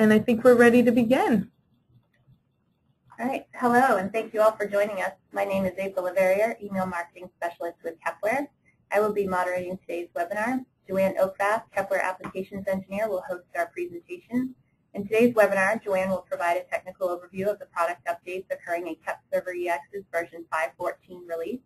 and I think we're ready to begin. All right. Hello, and thank you all for joining us. My name is April Leverrier, Email Marketing Specialist with Kepware. I will be moderating today's webinar. Joanne Okvath, Kepware Applications Engineer, will host our presentation. In today's webinar, Joanne will provide a technical overview of the product updates occurring in KEPServerEX's version 5.14 release.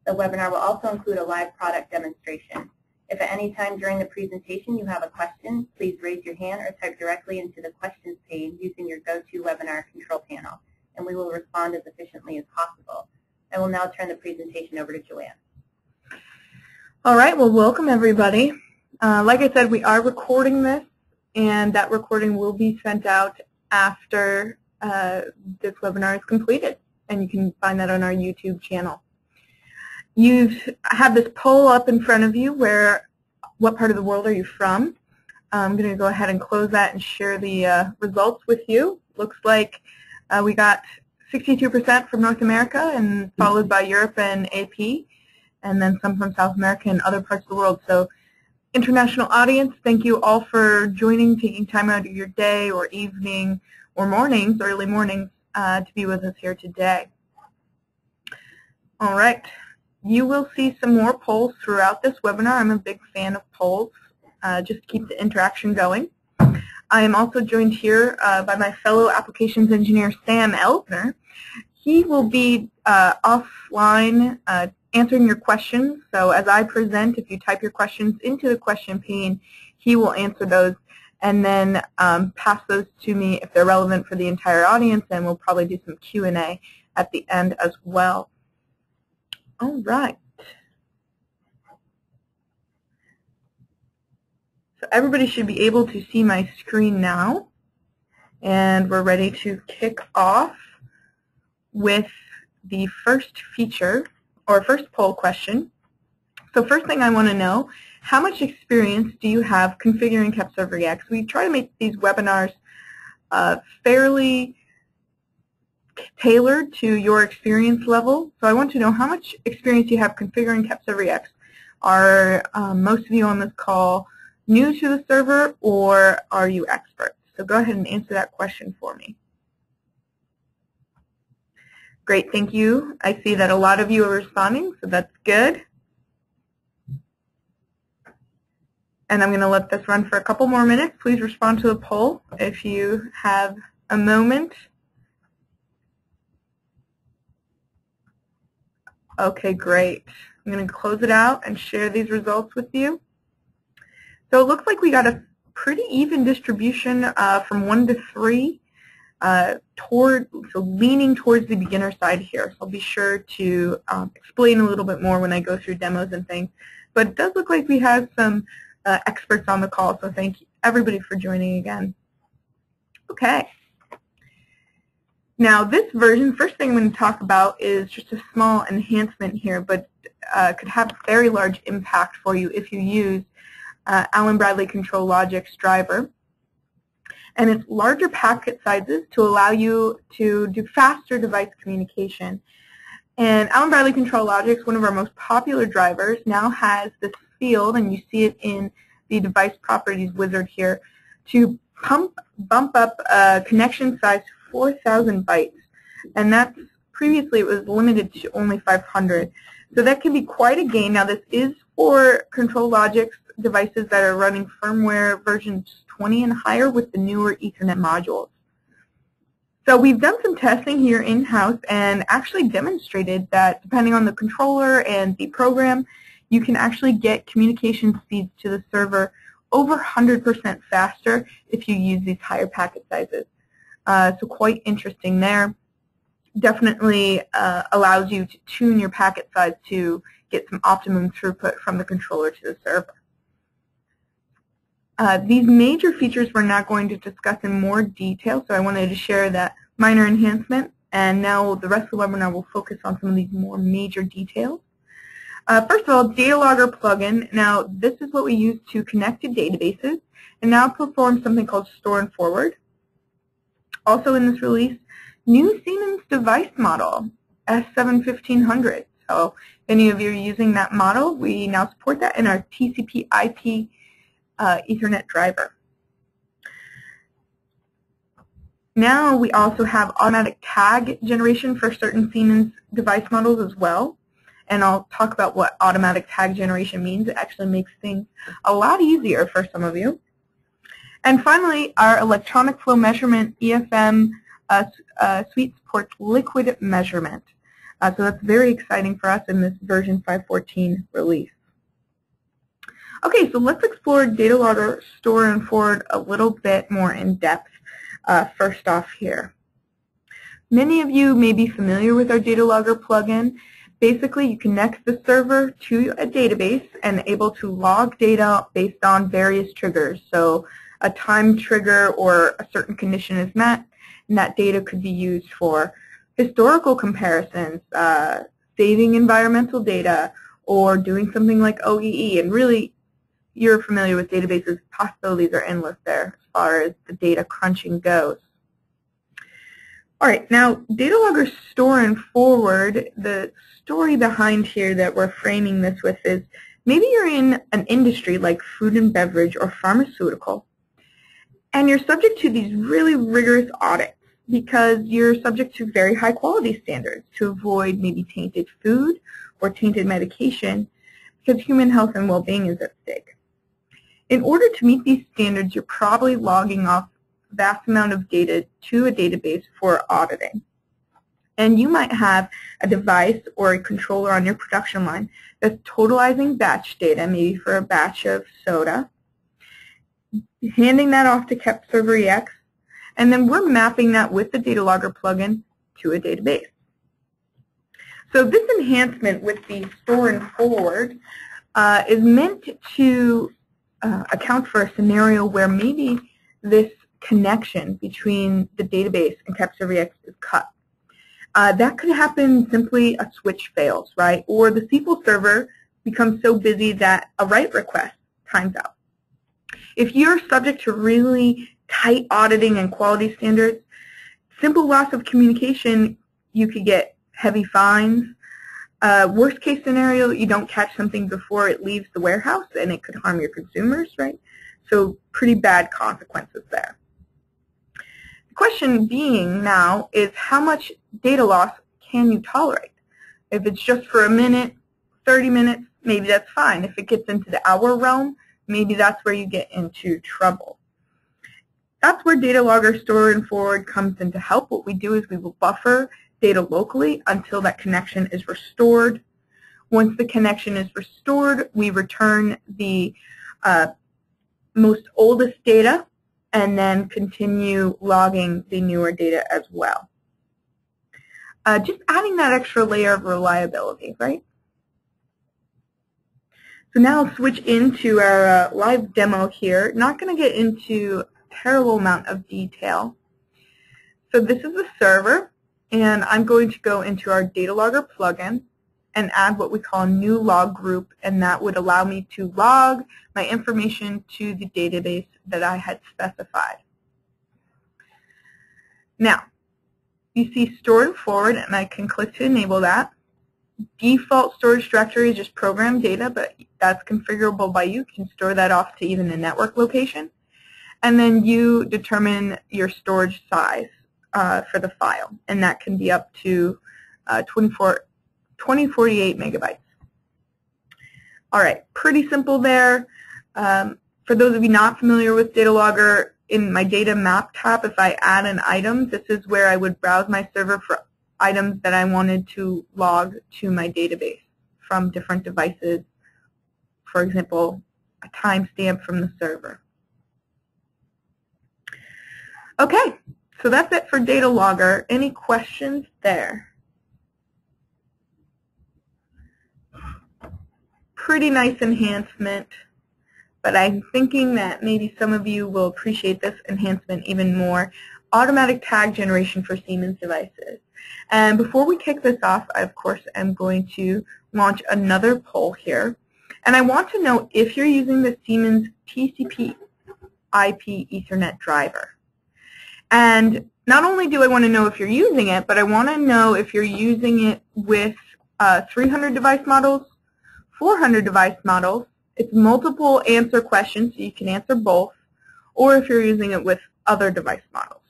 The webinar will also include a live product demonstration. If at any time during the presentation you have a question, please raise your hand or type directly into the questions pane using your GoToWebinar control panel, and we will respond as efficiently as possible. I will now turn the presentation over to Joanne. All right, well, welcome everybody. Like I said, we are recording this, and that recording will be sent out after this webinar is completed, and you can find that on our YouTube channel. You have this poll up in front of you where, what part of the world are you from? I'm going to go ahead and close that and share the results with you. Looks like we got 62% from North America, and followed by Europe and AP, and then some from South America and other parts of the world. So international audience, thank you all for joining, taking time out of your day or evening or mornings, early mornings, to be with us here today. All right. You will see some more polls throughout this webinar. I'm a big fan of polls, just to keep the interaction going. I am also joined here by my fellow applications engineer, Sam Elsner. He will be offline answering your questions. So as I present, if you type your questions into the question pane, he will answer those and then pass those to me if they're relevant for the entire audience, and we'll probably do some Q&A at the end as well. All right. So everybody should be able to see my screen now, and we're ready to kick off with the first feature, or first poll question. So first thing I want to know, how much experience do you have configuring KEPServerEX? We try to make these webinars fairly tailored to your experience level. So I want to know how much experience you have configuring KEPServerEX. Are most of you on this call new to the server, or are you experts? So go ahead and answer that question for me. Great, thank you. I see that a lot of you are responding, so that's good. And I'm going to let this run for a couple more minutes. Please respond to the poll if you have a moment. Okay, great. I'm going to close it out and share these results with you. So it looks like we got a pretty even distribution from 1 to 3, so leaning towards the beginner side here. So I'll be sure to explain a little bit more when I go through demos and things. But it does look like we have some experts on the call, so thank you everybody for joining again. Okay. Now this version, first thing I'm going to talk about is just a small enhancement here, but could have a very large impact for you if you use Allen Bradley Control Logic's driver. And it's larger packet sizes to allow you to do faster device communication. And Allen Bradley Control Logic, one of our most popular drivers, now has this field, and you see it in the device properties wizard here, to bump up connection size to 4,000 bytes. And that's, previously it was limited to only 500. So that can be quite a gain. Now this is for Control Logic's devices that are running firmware versions 20 and higher with the newer Ethernet modules. So we've done some testing here in-house and actually demonstrated that depending on the controller and the program, you can actually get communication speeds to the server over 100% faster if you use these higher packet sizes. So quite interesting there. Definitely allows you to tune your packet size to get some optimum throughput from the controller to the server. These major features we're not going to discuss in more detail, so I wanted to share that minor enhancement, and now the rest of the webinar will focus on some of these more major details. First of all, Datalogger Plug-in. Now, this is what we use to connect to databases and now perform something called store and forward. Also in this release, new Siemens device model, S7-1500. So if any of you are using that model, we now support that in our TCP/IP Ethernet driver. Now we also have automatic tag generation for certain Siemens device models as well. And I'll talk about what automatic tag generation means. It actually makes things a lot easier for some of you. And finally, our electronic flow measurement EFM suite supports liquid measurement. So that's very exciting for us in this version 5.14 release. Okay, so let's explore Datalogger Store and Forward a little bit more in depth first off here. Many of you may be familiar with our Datalogger plugin. Basically, you connect the server to a database and able to log data based on various triggers. So a time trigger or a certain condition is met, and that data could be used for historical comparisons, saving environmental data, or doing something like OEE. And really, you're familiar with databases. Possibilities are endless there as far as the data crunching goes. All right, now Datalogger Store and Forward, the story behind here that we're framing this with is maybe you're in an industry like food and beverage or pharmaceutical, and you're subject to these really rigorous audits because you're subject to very high quality standards to avoid maybe tainted food or tainted medication because human health and well-being is at stake. In order to meet these standards, you're probably logging off a vast amount of data to a database for auditing. And you might have a device or a controller on your production line that's totalizing batch data, maybe for a batch of soda, handing that off to KEPServerEX, and then we're mapping that with the Datalogger plugin to a database. So this enhancement with the Store and Forward is meant to account for a scenario where maybe this connection between the database and KEPServerEX is cut. That could happen simply a switch fails, right? Or the SQL server becomes so busy that a write request times out. If you're subject to really tight auditing and quality standards, simple loss of communication, you could get heavy fines. Worst case scenario, you don't catch something before it leaves the warehouse and it could harm your consumers, right? So pretty bad consequences there. The question being now is how much data loss can you tolerate? If it's just for a minute, 30 minutes, maybe that's fine. If it gets into the hour realm, maybe that's where you get into trouble. That's where Datalogger Store and Forward comes in to help. What we do is we will buffer data locally until that connection is restored. Once the connection is restored, we return the most oldest data and then continue logging the newer data as well. Just adding that extra layer of reliability, right? So now I'll switch into our live demo here. Not going to get into a terrible amount of detail. So this is the server, and I'm going to go into our Datalogger plugin and add what we call a new log group, and that would allow me to log my information to the database that I had specified. Now, you see Store and Forward, and I can click to enable that. Default storage directory is just program data, but that's configurable by you. You can store that off to even a network location. And then you determine your storage size for the file, and that can be up to 2048 megabytes. All right, pretty simple there. For those of you not familiar with Datalogger, in my Data Map tab, if I add an item, this is where I would browse my server for items that I wanted to log to my database from different devices. For example, a timestamp from the server. Okay, so that's it for Datalogger. Any questions there? Pretty nice enhancement, but I'm thinking that maybe some of you will appreciate this enhancement even more. Automatic tag generation for Siemens devices. And before we kick this off, I, of course, am going to launch another poll here. And I want to know if you're using the Siemens TCP IP Ethernet driver. And not only do I want to know if you're using it, but I want to know if you're using it with 300 device models, 400 device models. It's multiple answer questions, so you can answer both, or if you're using it with other device models.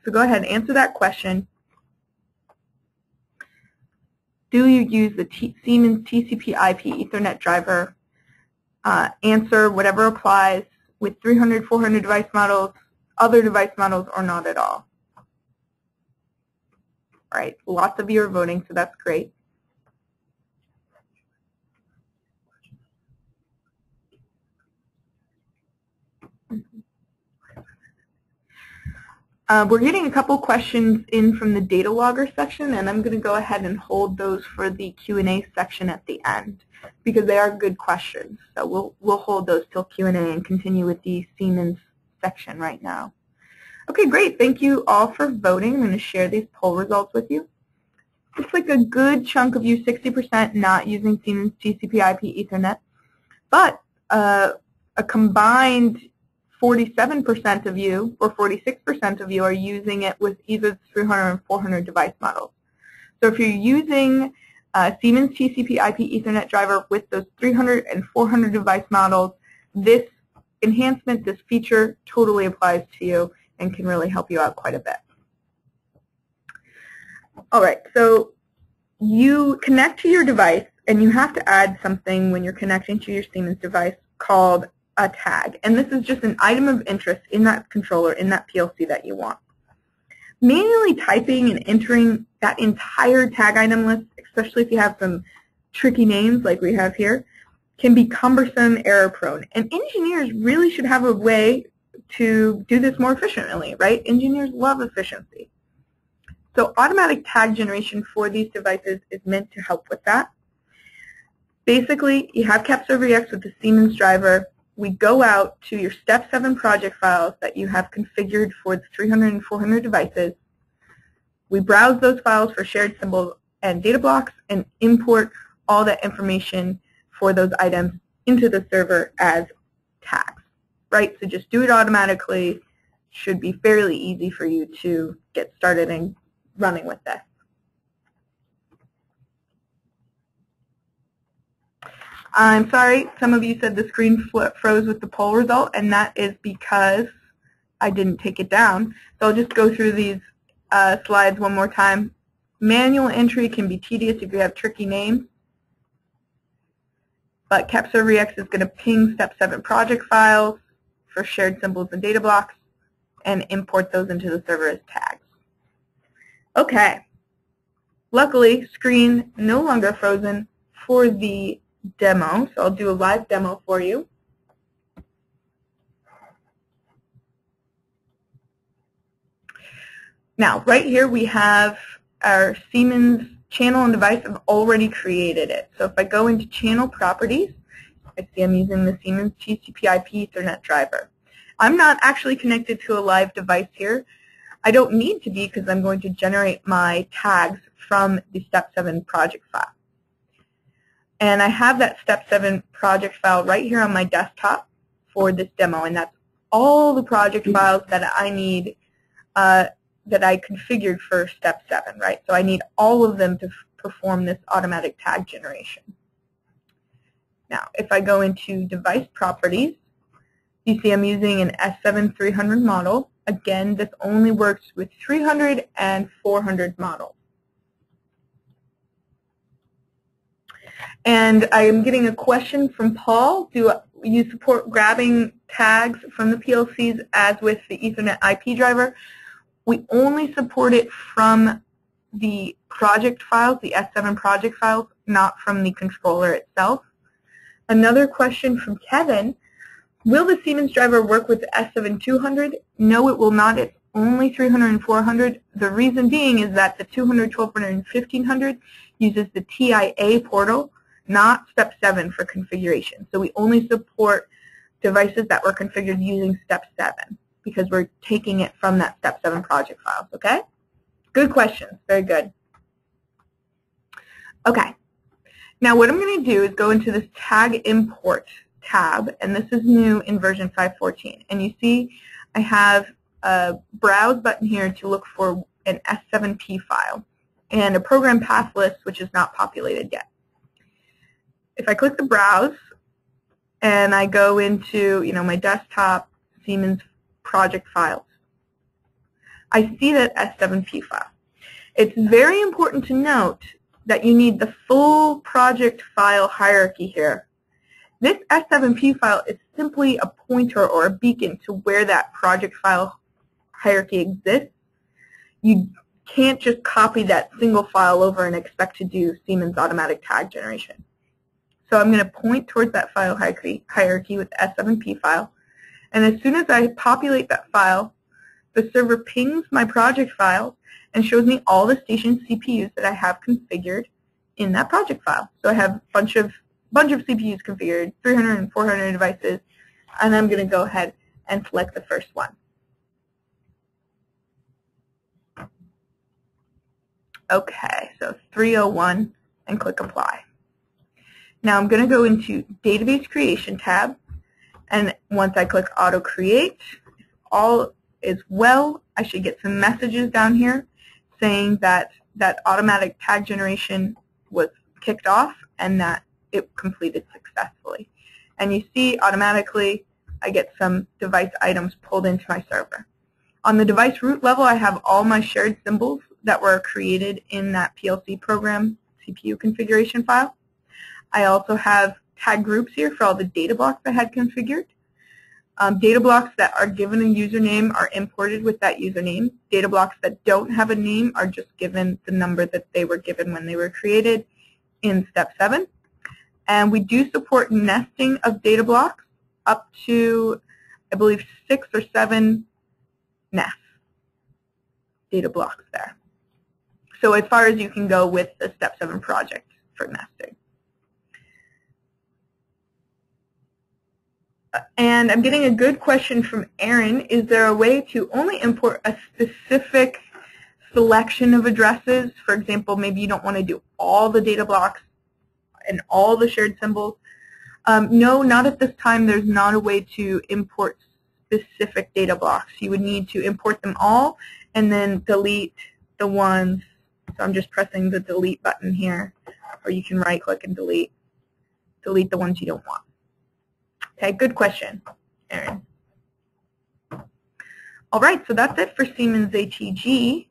So go ahead and answer that question. Do you use the Siemens TCP IP Ethernet driver? Answer whatever applies with 300, 400 device models, other device models, or not at all. All right, lots of you are voting, so that's great. We're getting a couple questions in from the Datalogger section, and I'm going to go ahead and hold those for the Q&A section at the end because they are good questions. So we'll hold those till Q&A and continue with the Siemens section right now. Okay, great. Thank you all for voting. I'm going to share these poll results with you. Looks like a good chunk of you, 60%, not using Siemens TCP IP Ethernet, but a combined 47% of you, or 46% of you, are using it with either 300 or 400 device models. So if you're using Siemens TCP IP Ethernet driver with those 300 and 400 device models, this enhancement, this feature, totally applies to you and can really help you out quite a bit. All right, so you connect to your device, and you have to add something when you're connecting to your Siemens device called a tag. And this is just an item of interest in that controller, in that PLC that you want. Manually typing and entering that entire tag item list, especially if you have some tricky names like we have here, can be cumbersome, error-prone. And engineers really should have a way to do this more efficiently, right? Engineers love efficiency. So automatic tag generation for these devices is meant to help with that. Basically, you have KEPServerEX with the Siemens driver. We go out to your Step 7 project files that you have configured for the 300 and 400 devices. We browse those files for shared symbols and data blocks and import all that information for those items into the server as tags, right? So just do it automatically. Should be fairly easy for you to get started and running with this. I'm sorry, some of you said the screen froze with the poll result, and that is because I didn't take it down. So I'll just go through these slides one more time. Manual entry can be tedious if you have tricky names, but KEPServerEX is going to ping Step 7 project files for shared symbols and data blocks and import those into the server as tags. Okay. Luckily, screen no longer frozen for the demo, so I'll do a live demo for you. Now, right here we have our Siemens channel and device. I've already created it. So if I go into channel properties, I see I'm using the Siemens TCP IP Ethernet driver. I'm not actually connected to a live device here. I don't need to be because I'm going to generate my tags from the Step 7 project file. And I have that Step 7 project file right here on my desktop for this demo, and that's all the project files that I need that I configured for Step 7, right? So I need all of them to perform this automatic tag generation. Now, if I go into device properties, you see I'm using an S7 300 model. Again, this only works with 300 and 400 models. And I am getting a question from Paul. Do you support grabbing tags from the PLCs as with the Ethernet IP driver? We only support it from the project files, the S7 project files, not from the controller itself. Another question from Kevin. Will the Siemens driver work with the S7 200? No, it will not. It's only 300 and 400. The reason being is that the 200, 1200, and 1500 uses the TIA portal, not Step 7 for configuration. So we only support devices that were configured using Step 7 because we're taking it from that Step 7 project files, okay? Good questions. Very good. Okay. Now what I'm going to do is go into this tag import tab, and this is new in version 5.14. And you see I have a browse button here to look for an S7P file and a program path list which is not populated yet. If I click the browse and I go into my desktop Siemens project files, I see that S7P file. It's very important to note that you need the full project file hierarchy here. This S7P file is simply a pointer or a beacon to where that project file hierarchy exists. You can't just copy that single file over and expect to do Siemens automatic tag generation. So I'm going to point towards that file hierarchy with the S7P file. And as soon as I populate that file, the server pings my project file and shows me all the station CPUs that I have configured in that project file. So I have a bunch of CPUs configured, 300 and 400 devices, and I'm going to go ahead and select the first one. Okay, so 301 and click Apply. Now I'm going to go into Database Creation tab, and once I click Auto Create, if all is well, I should get some messages down here saying that that automatic tag generation was kicked off and that it completed successfully. And you see automatically I get some device items pulled into my server. On the device root level, I have all my shared symbols that were created in that PLC program CPU configuration file. I also have tag groups here for all the data blocks I had configured. Data blocks that are given a username are imported with that username. Data blocks that don't have a name are just given the number that they were given when they were created in step 7. And we do support nesting of data blocks up to, I believe, 6 or 7 nests data blocks there. So as far as you can go with the step 7 project for nesting. And I'm getting a good question from Aaron. Is there a way to only import a specific selection of addresses? For example, maybe you don't want to do all the data blocks and all the shared symbols. No, not at this time. There's not a way to import specific data blocks. You would need to import them all and then delete the ones. So I'm just pressing the delete button here, or you can right-click and delete the ones you don't want. Okay, good question, Aaron. All right, so that's it for Siemens ATG.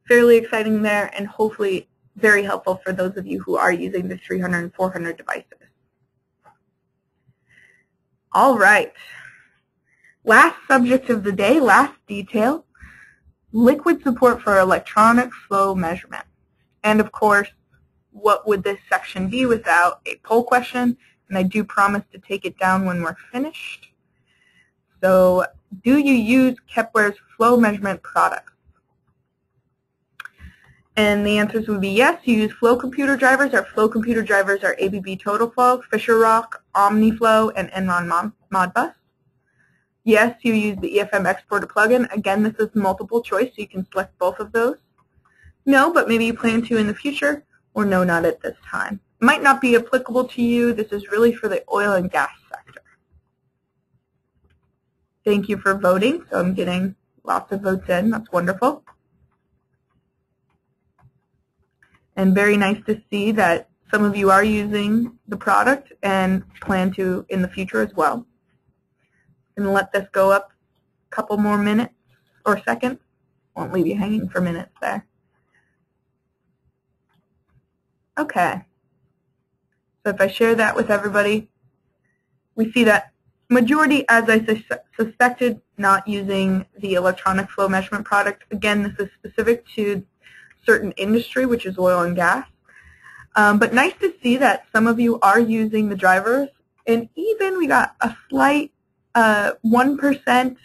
Fairly exciting there, and hopefully very helpful for those of you who are using the 300 and 400 devices. All right, last subject of the day, last detail, liquid support for electronic flow measurement. And of course, what would this section be without a poll question? And I do promise to take it down when we're finished. So, do you use Kepware's flow measurement products? And the answers would be yes, you use flow computer drivers. Our flow computer drivers are ABB TotalFlow, FisherRock, OmniFlow, and Enron Modbus. Yes, you use the EFM Exporter plugin. Again, this is multiple choice, so you can select both of those. No, but maybe you plan to in the future, or no, not at this time. Might not be applicable to you. This is really for the oil and gas sector. Thank you for voting. So I'm getting lots of votes in. That's wonderful. And very nice to see that some of you are using the product and plan to in the future as well. I'm going to let this go up a couple more minutes or seconds. Won't leave you hanging for minutes there. Okay. So if I share that with everybody, we see that majority, as I suspected, not using the electronic flow measurement product. Again, this is specific to certain industry, which is oil and gas. But nice to see that some of you are using the drivers, and even we got a slight 1%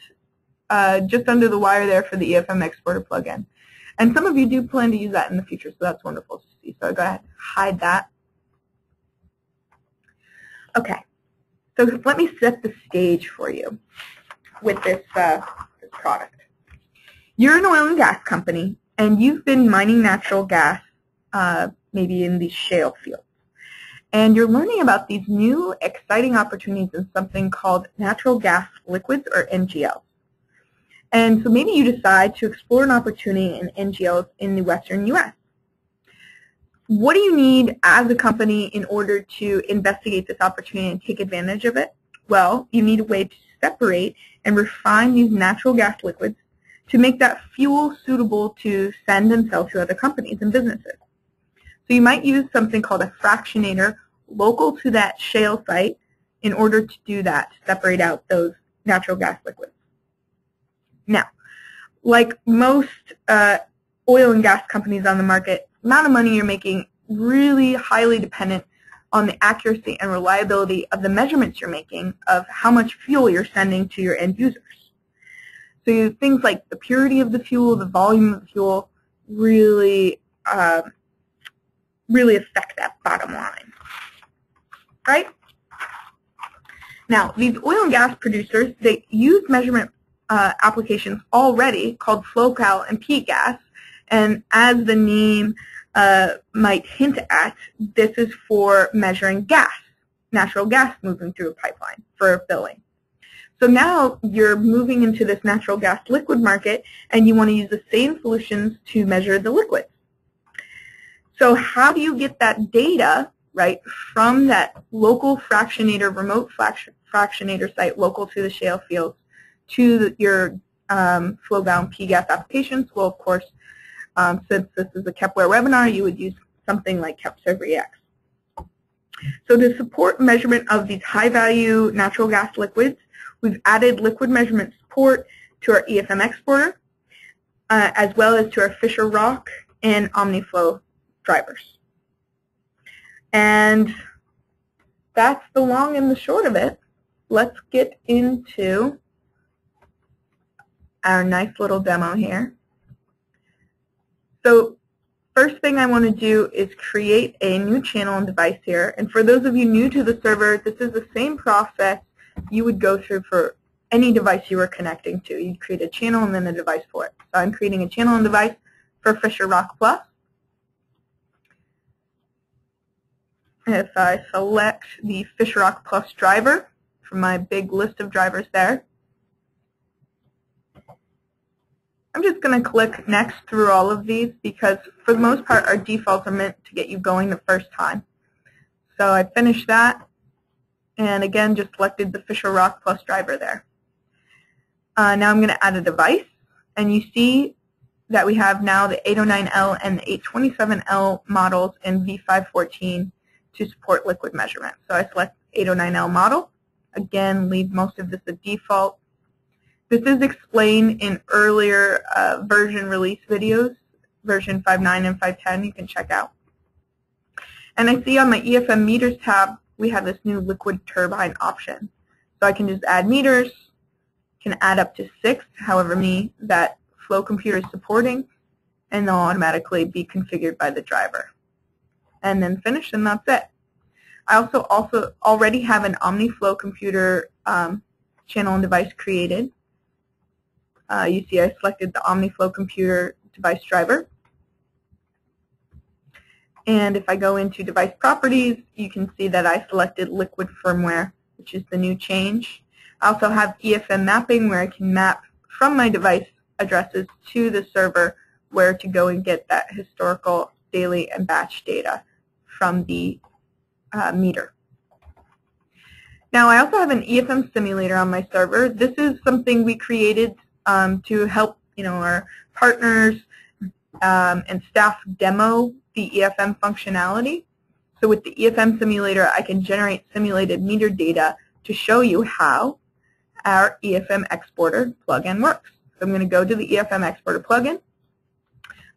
just under the wire there for the EFM Exporter plugin. And some of you do plan to use that in the future, so that's wonderful to see. So I'll go ahead and hide that. Okay, so let me set the stage for you with this product. You're an oil and gas company, and you've been mining natural gas, maybe in these shale fields. And you're learning about these new exciting opportunities in something called natural gas liquids, or NGLs. And so maybe you decide to explore an opportunity in NGLs in the western U.S. What do you need as a company in order to investigate this opportunity and take advantage of it? Well, you need a way to separate and refine these natural gas liquids to make that fuel suitable to send and sell to other companies and businesses. So you might use something called a fractionator local to that shale site in order to do that, to separate out those natural gas liquids. Now, like most oil and gas companies on the market, the amount of money you're making really highly dependent on the accuracy and reliability of the measurements you're making of how much fuel you're sending to your end users. So things like the purity of the fuel, the volume of the fuel, really affect that bottom line, right? Now, these oil and gas producers, they use measurement applications already called FlowCal and peak gas, and as the name might hint at, this is for measuring gas, natural gas moving through a pipeline for filling. So now you're moving into this natural gas liquid market, and you want to use the same solutions to measure the liquids. So how do you get that data, right, from that local fractionator, remote fractionator site local to the shale fields to your FlowCal and P-gas applications? Well, of course, since this is a Kepware webinar, you would use something like KEPServerEX. So to support measurement of these high-value natural gas liquids, we've added liquid measurement support to our EFM exporter, as well as to our Fisher Rock and OmniFlow drivers. And that's the long and the short of it. Let's get into our nice little demo here. So first thing I want to do is create a new channel and device here. And for those of you new to the server, this is the same process you would go through for any device you were connecting to. You'd create a channel and then a device for it. So I'm creating a channel and device for Fisher Rock Plus. If I select the Fisher Rock Plus driver from my big list of drivers there, I'm just going to click Next through all of these because for the most part our defaults are meant to get you going the first time. So I finished that and again just selected the Fisher Rock Plus driver there. Now I'm going to add a device, and you see that we have now the 809L and the 827L models in V514 to support liquid measurement. So I select 809L model. Again, leave most of this at default. This is explained in earlier version release videos, version 5.9 and 5.10 you can check out. And I see on my EFM meters tab, we have this new liquid turbine option. So I can just add meters, can add up to 6, however many that Flow computer is supporting, and they'll automatically be configured by the driver. And then finish, and that's it. I also already have an OmniFlow computer channel and device created. You see I selected the OmniFlow computer device driver. And if I go into device properties, you can see that I selected liquid firmware, which is the new change. I also have EFM mapping where I can map from my device addresses to the server where to go and get that historical daily and batch data from the meter. Now I also have an EFM simulator on my server. This is something we created to help our partners and staff demo the EFM functionality. So with the EFM simulator, I can generate simulated meter data to show you how our EFM exporter plugin works. So I'm going to go to the EFM exporter plugin.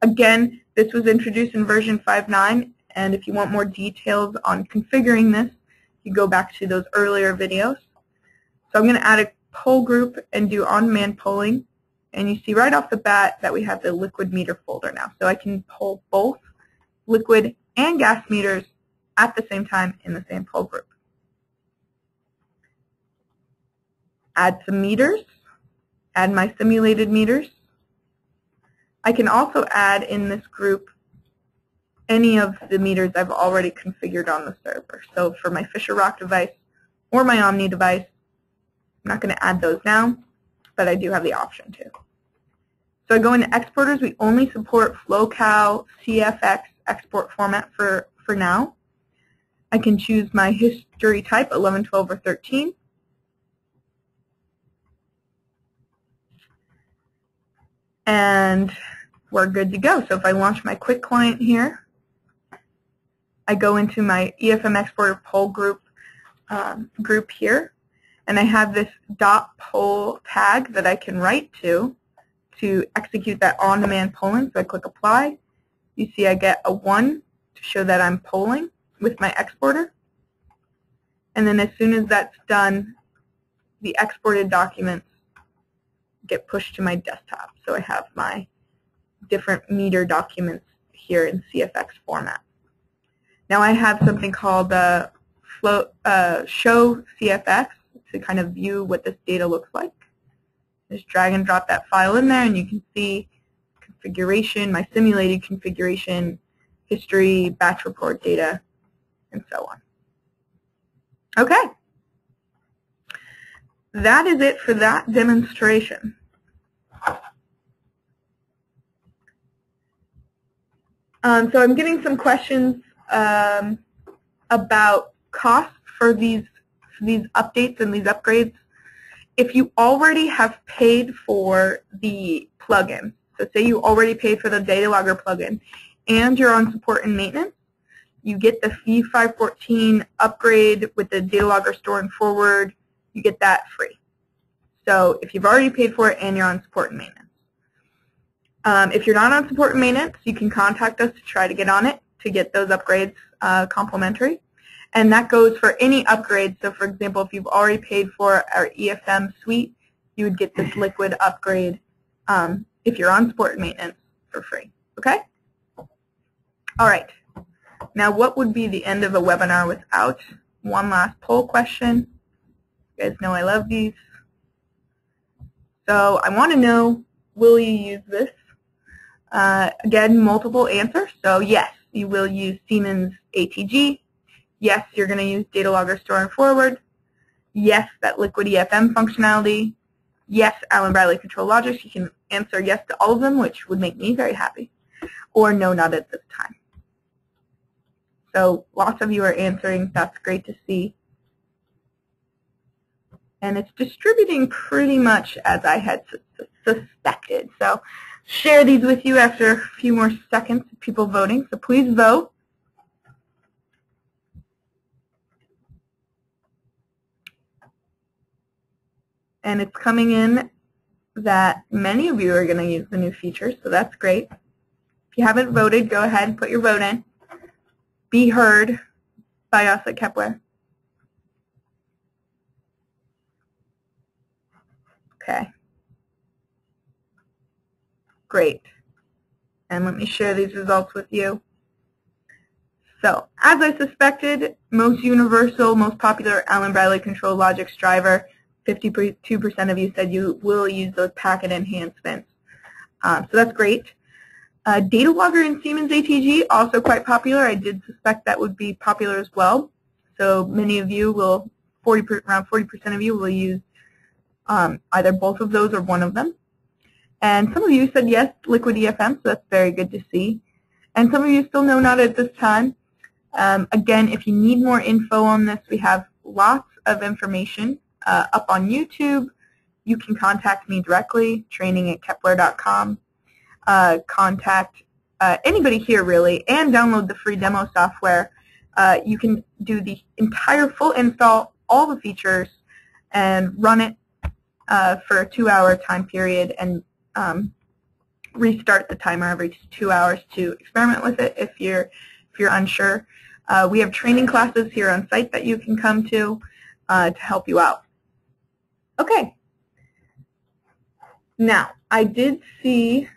Again, this was introduced in version 5.9, and if you want more details on configuring this, you go back to those earlier videos. So I'm going to add a poll group and do on-demand polling, and you see right off the bat that we have the liquid meter folder now. So I can poll both liquid and gas meters at the same time in the same poll group. Add some meters, add my simulated meters. I can also add in this group any of the meters I've already configured on the server. So for my Fisher Rock device or my Omni device, I'm not going to add those now, but I do have the option to. So I go into exporters. We only support FlowCal CFX export format for now. I can choose my history type, 11, 12, or 13. and we're good to go. So if I launch my quick client here, I go into my EFM exporter poll group here, and I have this .poll tag that I can write to execute that on-demand polling. So I click apply. You see I get a 1 to show that I'm polling with my exporter. And then as soon as that's done, the exported documents get pushed to my desktop. So I have my different meter documents here in CFX format. Now I have something called the show CFX to kind of view what this data looks like. Just drag and drop that file in there, and you can see configuration, my simulated configuration, history, batch report data, and so on. Okay. That is it for that demonstration. So I'm getting some questions about cost for these updates and these upgrades. If you already have paid for the plugin, so say you already paid for the Datalogger plugin and you're on support and maintenance, you get the V514 upgrade with the Datalogger store and forward, you get that free. So if you've already paid for it and you're on support and maintenance. If you're not on support and maintenance, you can contact us to try to get on it to get those upgrades complimentary. And that goes for any upgrade. So for example, if you've already paid for our EFM suite, you would get this liquid upgrade if you're on support and maintenance for free. Okay? All right. Now what would be the end of a webinar without one last poll question? You guys know I love these. So I want to know, will you use this? Again, multiple answers. So yes, you will use Siemens ATG. Yes, you're going to use Datalogger store and forward. Yes, that liquid EFM functionality. Yes, Allen Bradley control logic. You can answer yes to all of them, which would make me very happy. Or no, not at this time. So lots of you are answering. That's great to see. And it's distributing pretty much as I had suspected. So share these with you after a few more seconds of people voting. So please vote. And it's coming in that many of you are going to use the new features, so that's great. If you haven't voted, go ahead and put your vote in. Be heard by us at Kepware. Okay. Great. And let me share these results with you. So, as I suspected, most universal, most popular Allen Bradley control logic driver, 52% of you said you will use those packet enhancements. So that's great. Datalogger and Siemens ATG, also quite popular. I did suspect that would be popular as well. So many of you will, around 40% of you will use either both of those or one of them. And some of you said yes, liquid EFM, so that's very good to see. And some of you still know not at this time. Again, if you need more info on this, we have lots of information up on YouTube. You can contact me directly, training@kepware.com. Contact anybody here really, and download the free demo software. You can do the entire full install, all the features, and run it for a 2-hour time period, and restart the timer every 2 hours to experiment with it if you're unsure. We have training classes here on site that you can come to help you out. Okay. Now, I did see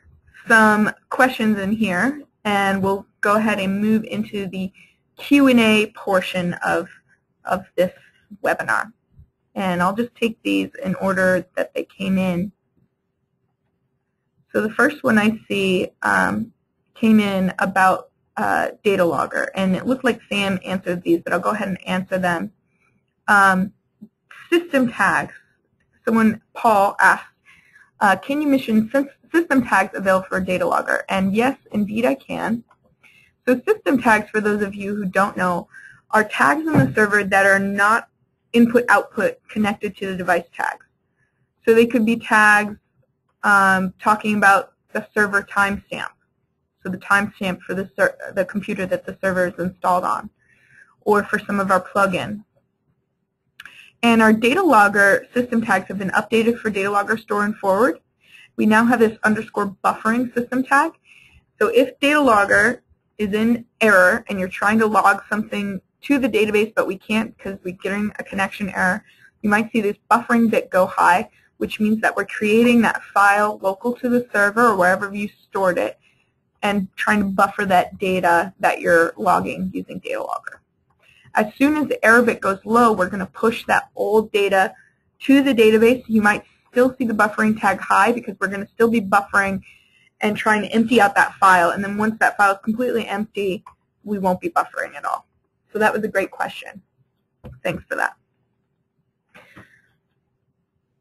some questions in here, and we'll go ahead and move into the Q&A portion of this webinar. And I'll just take these in order that they came in. So the first one I see came in about Datalogger, and it looked like Sam answered these, but I'll go ahead and answer them. System tags. Someone, Paul, asked, can you mention system tags available for Datalogger? And yes, indeed I can. So system tags, for those of you who don't know, are tags in the server that are not input-output connected to the device tags. So they could be tags talking about the server timestamp, so the timestamp for the computer that the server is installed on, or for some of our plugins. And our Datalogger system tags have been updated for Datalogger Store and Forward. We now have this _buffering system tag. So if Datalogger is in error and you're trying to log something to the database, but we can't because we're getting a connection error, you might see this buffering bit go high, which means that we're creating that file local to the server or wherever you stored it and trying to buffer that data that you're logging using Datalogger. As soon as the error bit goes low, we're going to push that old data to the database. You might still see the buffering tag high because we're going to still be buffering and trying to empty out that file. And then once that file is completely empty, we won't be buffering at all. So that was a great question. Thanks for that.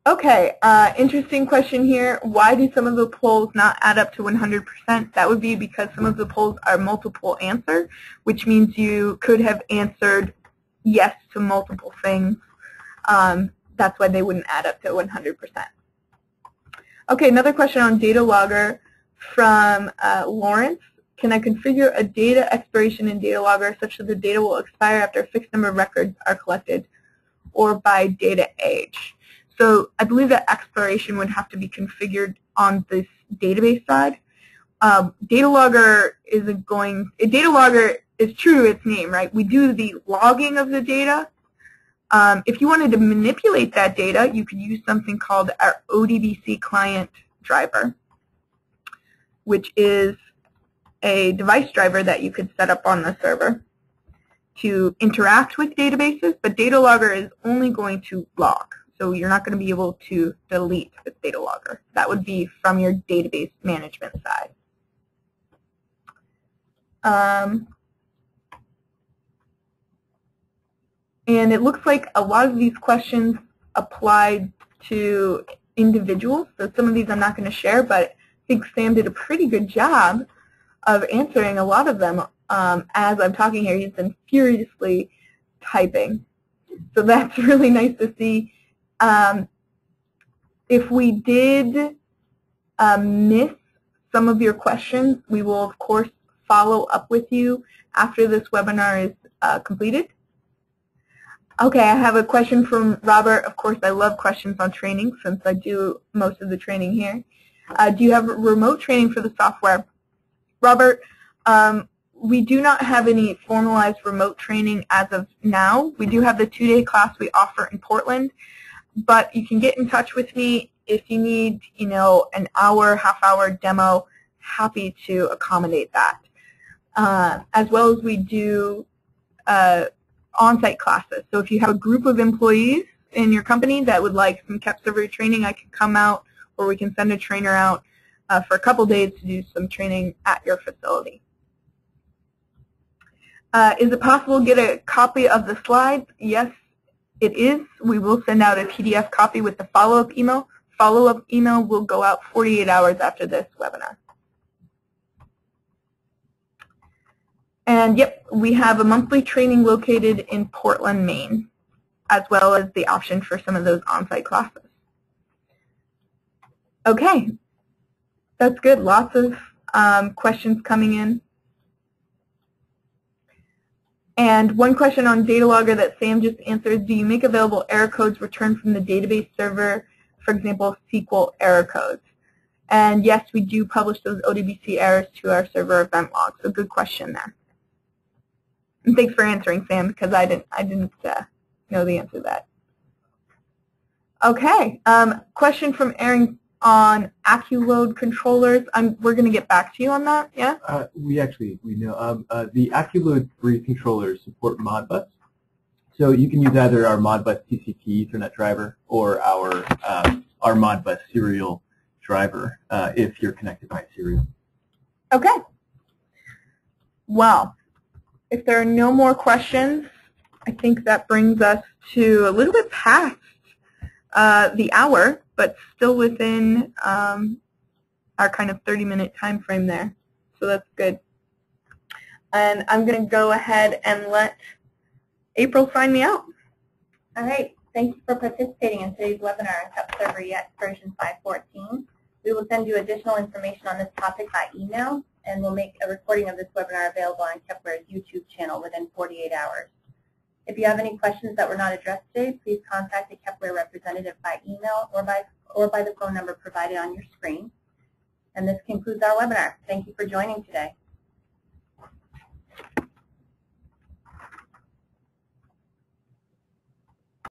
Okay, interesting question here. Why do some of the polls not add up to 100%? That would be because some of the polls are multiple answer, which means you could have answered yes to multiple things. That's why they wouldn't add up to 100%. Okay, another question on Datalogger from Lawrence. Can I configure a data expiration in Datalogger such that the data will expire after a fixed number of records are collected or by data age? So I believe that expiration would have to be configured on this database side. Datalogger is true to its name, right? We do the logging of the data. If you wanted to manipulate that data, you could use something called our ODBC client driver, which is a device driver that you could set up on the server to interact with databases, but Datalogger is only going to log. So you're not going to be able to delete with Datalogger. That would be from your database management side. And it looks like a lot of these questions applied to individuals. So some of these I'm not going to share, but I think Sam did a pretty good job of answering a lot of them. As I'm talking here, he's been furiously typing. So that's really nice to see. If we did miss some of your questions, we will, of course, follow up with you after this webinar is completed. Okay, I have a question from Robert. Of course, I love questions on training since I do most of the training here. Do you have remote training for the software? Robert, we do not have any formalized remote training as of now. We do have the 2-day class we offer in Portland, but you can get in touch with me if you need, an hour, half-hour demo. Happy to accommodate that. As well as we do on-site classes. So if you have a group of employees in your company that would like some KEPServer training, I can come out, or we can send a trainer out for a couple days to do some training at your facility. Is it possible to get a copy of the slides? Yes, it is. We will send out a PDF copy with the follow-up email. Follow-up email will go out 48 hours after this webinar. And yep, we have a monthly training located in Portland, Maine, as well as the option for some of those on-site classes. Okay, that's good. Lots of questions coming in. And one question on Datalogger that Sam just answered, do you make available error codes returned from the database server, for example, SQL error codes? And yes, we do publish those ODBC errors to our server event log. So good question there. And thanks for answering, Sam, because I didn't know the answer to that. Okay, question from Aaron on AccuLoad controllers. We're going to get back to you on that, yeah? We know. The AccuLoad 3 controllers support Modbus. So you can use either our Modbus TCP Ethernet driver or our Modbus serial driver if you're connected by serial. Okay. Well, if there are no more questions, I think that brings us to a little bit past the hour, but still within our kind of 30-minute time frame there. So that's good. And I'm going to go ahead and let April sign me out. All right. Thank you for participating in today's webinar on KEPServerEX version 5.14. We will send you additional information on this topic by email, and we'll make a recording of this webinar available on Kepware's YouTube channel within 48 hours. If you have any questions that were not addressed today, please contact a Kepware representative by email or by the phone number provided on your screen. And this concludes our webinar. Thank you for joining today.